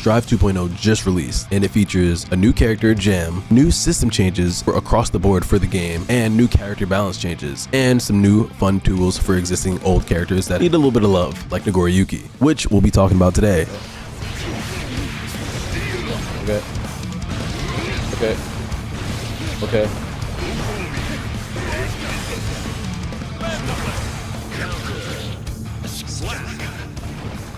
Strive 2.0 just released, and it features a new character, Jam, new system changes for across the board for the game, and new character balance changes, and some new fun tools for existing old characters that need a little bit of love, like Nagoriyuki, which we'll be talking about today. Okay.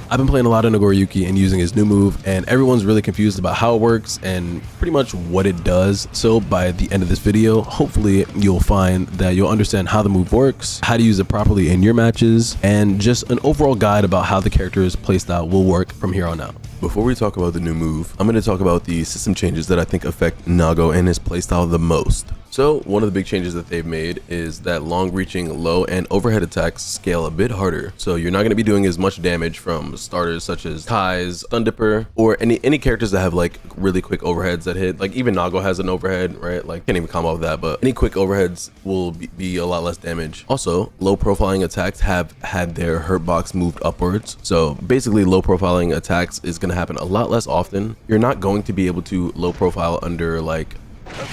I've been playing a lot of Nagoriyuki and using his new move, and everyone's really confused about how it works and pretty much what it does. So by the end of this video, hopefully you'll find that you'll understand how the move works, how to use it properly in your matches, and just an overall guide about how the character's playstyle will work from here on out. Before we talk about the new move, I'm going to talk about the system changes that I think affect Nago and his playstyle the most. So one of the big changes that they've made is that long-reaching low and overhead attacks scale a bit harder. So you're not going to be doing as much damage from starters such as Kai's, Thundipper, or any characters that have like really quick overheads that hit. Like even Nago has an overhead, right? Like can't even combo with that, but any quick overheads will be a lot less damage. Also, low profiling attacks have had their hurt box moved upwards. So basically low profiling attacks is going to happen a lot less often. You're not going to be able to low profile under like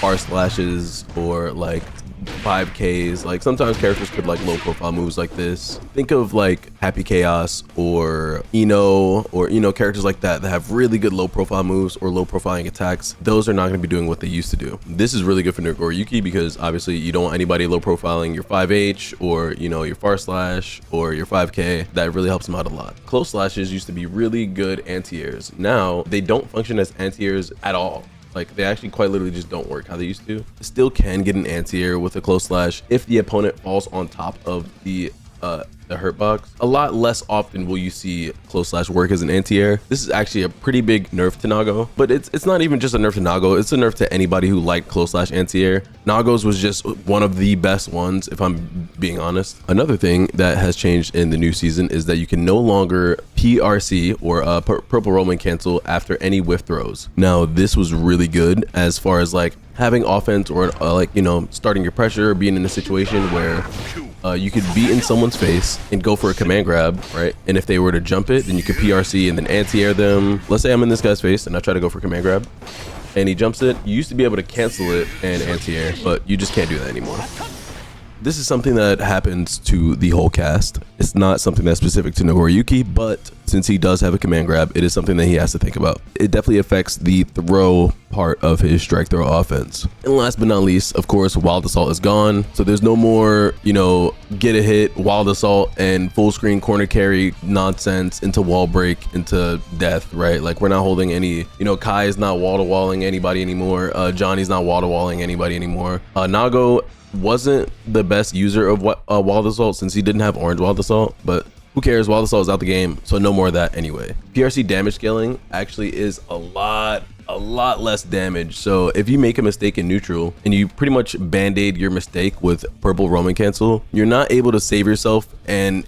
R slashes or like 5Ks. Like sometimes characters could like low profile moves like this. Think of like Happy Chaos or Eno or characters like that have really good low profile moves or low profiling attacks. Those are not going to be doing what they used to do. This is really good for Nagoriyuki because obviously you don't want anybody low profiling your 5H or your far slash or your 5K. That really helps them out a lot. Close slashes used to be really good anti-airs. Now they don't function as anti-airs at all. Like they actually quite literally just don't work how they used to. Still can get an anti-air with a close slash if the opponent falls on top of the hurt box. A lot less often will you see close slash work as an anti-air. This is actually a pretty big nerf to Nago, but it's not even just a nerf to Nago, it's a nerf to anybody who liked close slash anti-air. Nago's was just one of the best ones, if I'm being honest. Another thing that has changed in the new season is that you can no longer PRC or purple Roman cancel after any whiff throws. Now this was really good as far as like having offense or starting your pressure or being in a situation where you could be in someone's face and go for a command grab, right? And if they were to jump it, then you could PRC and then anti-air them. Let's say I'm in this guy's face and I try to go for command grab and he jumps it. You used to be able to cancel it and anti-air, but you just can't do that anymore. This is something that happens to the whole cast. It's not something that's specific to Nagoriyuki, but since he does have a command grab, it is something that he has to think about. It definitely affects the throw part of his strike throw offense. And last but not least, of course, Wild Assault is gone. So there's no more, get a hit, Wild Assault, and full screen corner carry nonsense into wall break, into death, right? Like we're not holding any, Kai is not wall-to-walling anybody anymore. Johnny's not wall-to-walling anybody anymore. Nago wasn't the best user of Wild Assault since he didn't have orange Wild Assault, but who cares? Wild Assault is out the game, so no more of that anyway. PRC damage scaling actually is a lot less damage. So if you make a mistake in neutral and you pretty much band-aid your mistake with purple Roman cancel, you're not able to save yourself and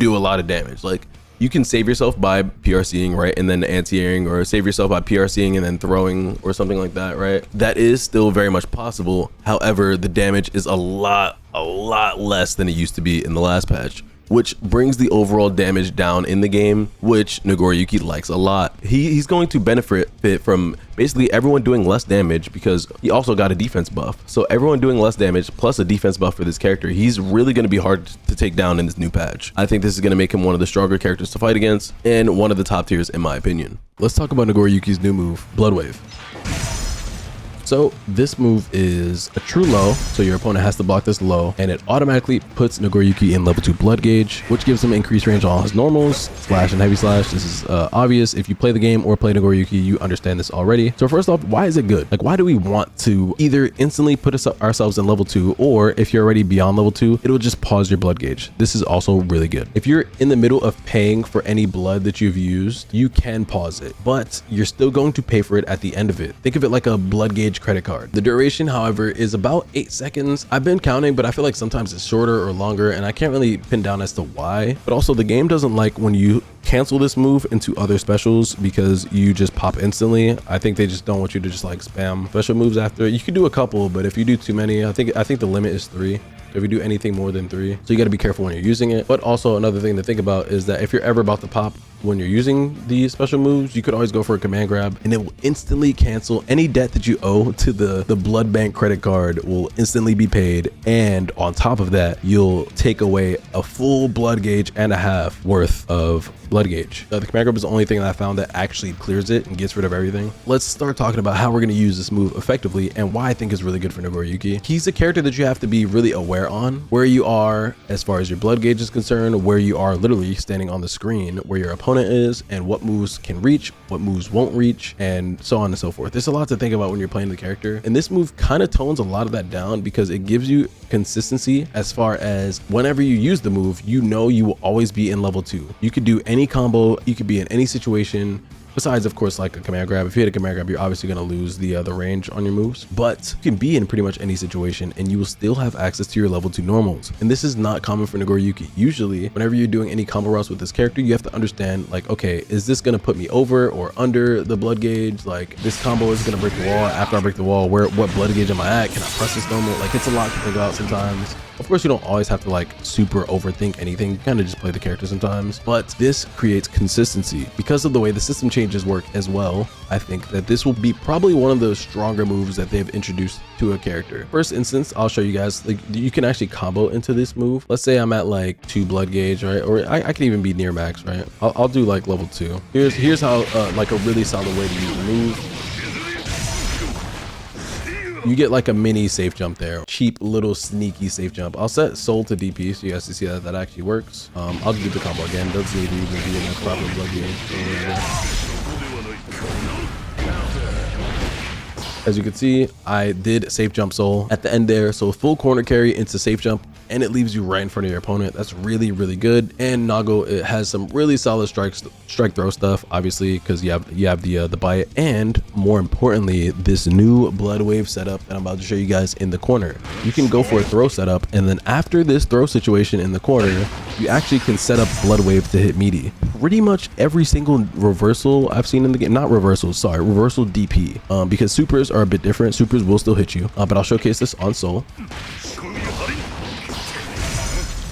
do a lot of damage. Like you can save yourself by PRCing, right? And then anti-airing, or save yourself by PRCing and then throwing or something like that, right? That is still very much possible. However, the damage is a lot less than it used to be in the last patch, which brings the overall damage down in the game, which Nagoriyuki likes a lot. He's going to benefit from basically everyone doing less damage because he also got a defense buff. So everyone doing less damage plus a defense buff for this character, he's really going to be hard to take down in this new patch. I think this is going to make him one of the stronger characters to fight against and one of the top tiers in my opinion. Let's talk about Nagoriyuki's new move, Bloodwave. So this move is a true low, so your opponent has to block this low, and it automatically puts Nagoriyuki in level 2 blood gauge, which gives him increased range on all his normals, slash and heavy slash. This is obvious. If you play the game or play Nagoriyuki, you understand this already. So first off, why is it good? Like, why do we want to either instantly put ourselves in level 2, or if you're already beyond level 2, it'll just pause your blood gauge. This is also really good. If you're in the middle of paying for any blood that you've used, you can pause it, but you're still going to pay for it at the end of it. Think of it like a blood gauge credit card. The duration, however, is about 8 seconds. I've been counting, but I feel like sometimes it's shorter or longer, and I can't really pin down as to why. But also the game doesn't like when you cancel this move into other specials because you just pop instantly. I think they just don't want you to just like spam special moves after. You could do a couple, but if you do too many, I think the limit is 3. If you do anything more than 3, so you got to be careful when you're using it. But also another thing to think about is that if you're ever about to pop when you're using these special moves, you could always go for a command grab and it will instantly cancel any debt that you owe to the blood bank credit card will instantly be paid. And on top of that, you'll take away a full blood gauge and a half worth of blood gauge. The command grab is the only thing that I found that actually clears it and gets rid of everything. Let's start talking about how we're going to use this move effectively and why I think is really good for Nagoriyuki. He's a character that you have to be really aware on where you are as far as your blood gauge is concerned, where you are literally standing on the screen, where your opponent is, and what moves can reach, what moves won't reach, and so on and so forth. There's a lot to think about when you're playing the character, and this move kind of tones a lot of that down because it gives you consistency as far as whenever you use the move, you know you will always be in level 2. You could do any combo, you could be in any situation. Besides, of course, like a command grab. If you hit a command grab, you're obviously going to lose the range on your moves. But you can be in pretty much any situation and you will still have access to your level 2 normals. And this is not common for Nagoriyuki. Usually, whenever you're doing any combo routes with this character, you have to understand, like, okay, is this going to put me over or under the blood gauge? Like, this combo is going to break the wall. After I break the wall, what blood gauge am I at? Can I press this normal? Like, it's a lot to think about sometimes. Of course, you don't always have to like super overthink anything. You kind of just play the character sometimes, but this creates consistency because of the way the system changes work as well. I think that this will be probably one of the stronger moves that they've introduced to a character. First instance, I'll show you guys, like, you can actually combo into this move. Let's say I'm at like 2 blood gauge, right? Or I can even be near max, right? I'll do like level 2. Here's how like a really solid way to use the move. You get like a mini safe jump there. Cheap little sneaky safe jump. I'll set soul to DP so you guys can see that actually works. I'll do the combo again. Doesn't need to even be in a proper blood game. As you can see, I did safe jump soul at the end there. So full corner carry into safe jump and it leaves you right in front of your opponent. That's really, really good. And Nago, it has some really solid strike throw stuff, obviously, because you have the bite, and more importantly, this new Bloodwave setup that I'm about to show you guys in the corner. You can go for a throw setup, and then after this throw situation in the corner, you actually can set up Bloodwave to hit meaty. Pretty much every single reversal I've seen in the game, not reversal, sorry, reversal DP, because supers are a bit different. Supers will still hit you, but I'll showcase this on soul.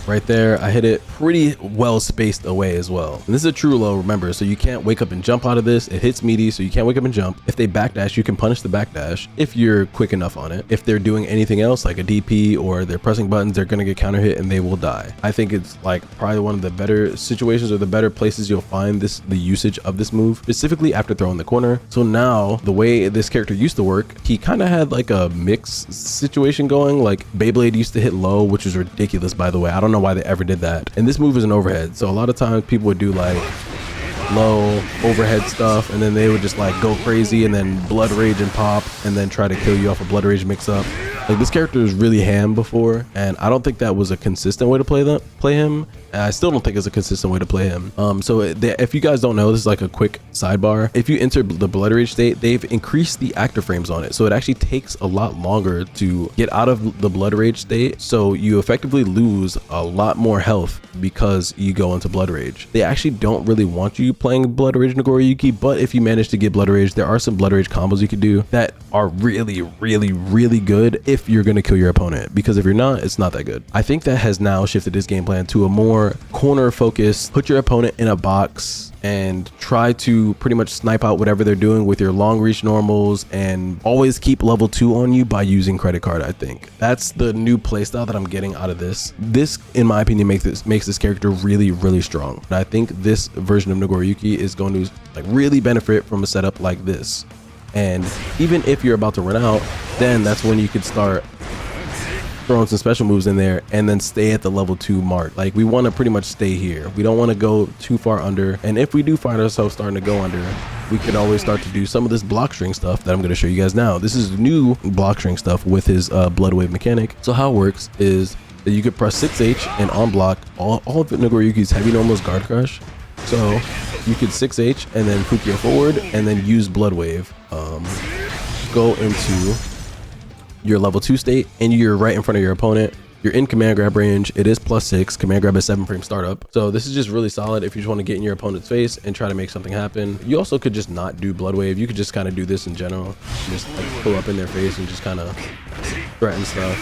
Right there, I hit it pretty well spaced away as well. And this is a true low, remember, so you can't wake up and jump out of this. It hits meaty, so you can't wake up and jump. If they backdash, you can punish the backdash if you're quick enough on it. If they're doing anything else, like a DP or they're pressing buttons, they're gonna get counter hit and they will die. I think it's like probably one of the better situations or the better places you'll find the usage of this move, specifically after throwing the corner. So now, the way this character used to work, he kind of had like a mix situation going. Like Beyblade used to hit low, which was ridiculous, by the way. I don't know why they ever did that. And this move is an overhead, so a lot of times people would do like low overhead stuff and then they would just like go crazy and then blood rage and pop and then try to kill you off a blood rage mix up. Like, this character was really ham before, and I don't think that was a consistent way to play him. And I still don't think it's a consistent way to play him. So if you guys don't know, this is like a quick sidebar. If you enter the blood rage state, they've increased the active frames on it, so it actually takes a lot longer to get out of the blood rage state. So you effectively lose a lot more health because you go into blood rage. They actually don't really want you playing blood rage Nagoriyuki, but if you manage to get blood rage, there are some blood rage combos you could do that are really, really, really good if you're going to kill your opponent, because if you're not, it's not that good. I think that has now shifted this game plan to a more corner focused, put your opponent in a box and try to pretty much snipe out whatever they're doing with your long reach normals and always keep level 2 on you by using credit card. I think that's the new playstyle that I'm getting out of this. This, in my opinion, makes this character really, really strong. And I think this version of Nagoriyuki is going to like really benefit from a setup like this. And even if you're about to run out, then that's when you could start throwing some special moves in there and then stay at the level 2 mark. Like, we want to pretty much stay here. We don't want to go too far under. And if we do find ourselves starting to go under, we could always start to do some of this Blockstring stuff that I'm going to show you guys now. This is new Blockstring stuff with his Bloodwave mechanic. So how it works is that you could press 6H and on block all of Nagoriyuki's heavy normals guard crush. So you could 6H and then Fukia forward and then use Bloodwave. Go into your level 2 state and you're right in front of your opponent. You're in command grab range. It is +6. Command grab is 7 frame startup. So this is just really solid if you just want to get in your opponent's face and try to make something happen. You also could just not do Bloodwave. You could just kind of do this in general. Just like pull up in their face and just kind of threaten stuff,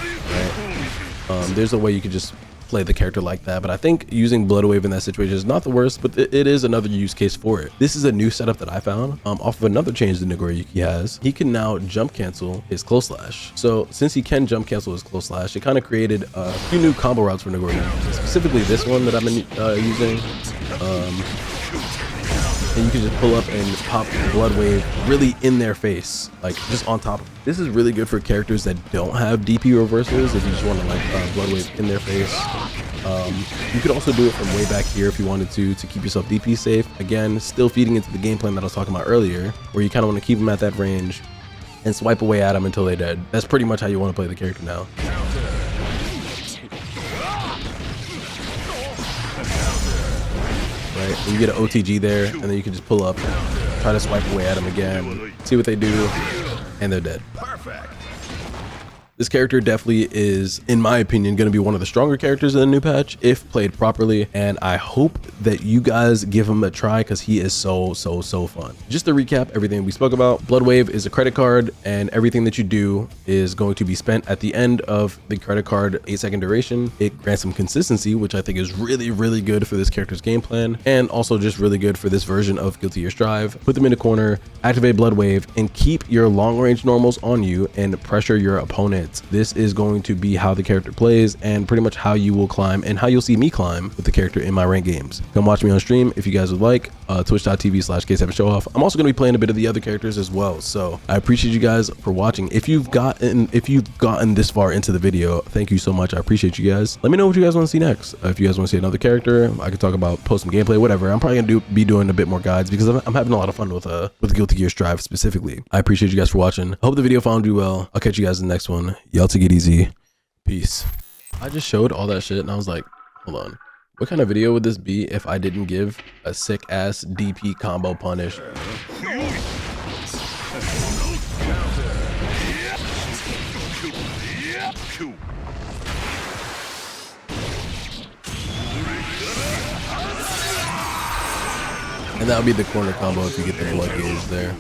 right? There's a way you could just play the character like that, but I think using Bloodwave in that situation is not the worst, but it is another use case for it. This is a new setup that I found off of another change that Nagoriyuki has. He can now jump cancel his close slash. So since he can jump cancel his close slash, it kind of created a few new combo routes for Nagoriyuki, specifically this one that I've been using. And you can just pull up and pop Bloodwave really in their face, like just on top. This is really good for characters that don't have DP reversals. If you just want to like Bloodwave in their face. You could also do it from way back here if you wanted to keep yourself DP safe. Again, still feeding into the game plan that I was talking about earlier, where you kind of want to keep them at that range and swipe away at them until they're dead. That's pretty much how you want to play the character now. Right, and you get an OTG there, and then you can just pull up, try to swipe away at them again, see what they do, and they're dead. Perfect. This character definitely is, in my opinion, going to be one of the stronger characters in the new patch if played properly, and I hope that you guys give him a try because he is so fun. Just to recap everything we spoke about, Bloodwave is a credit card, and everything that you do is going to be spent at the end of the credit card 8-second duration. It grants some consistency, which I think is really good for this character's game plan, and also just really good for this version of Guilty Gear Strive. Put them in a corner, activate Bloodwave, and keep your long range normals on you and pressure your opponent. This is going to be how the character plays and pretty much how you will climb and how you'll see me climb with the character in my ranked games. Come watch me on stream if you guys would like, twitch.tv/gsm-showoff. I'm also going to be playing a bit of the other characters as well, so I appreciate you guys for watching. If you've gotten this far into the video, thank you so much. I appreciate you guys. Let me know what you guys want to see next. If you guys want to see another character, I could talk about, post some gameplay, whatever. I'm probably going to be doing a bit more guides because I'm having a lot of fun with Guilty Gear Strive specifically. I appreciate you guys for watching. I hope the video found you well. I'll catch you guys in the next one. Y'all take it easy. Peace. I just showed all that shit and I was like, hold on. What kind of video would this be if I didn't give a sick ass DP combo punish? And that would be the corner combo if you get the blood gauge there.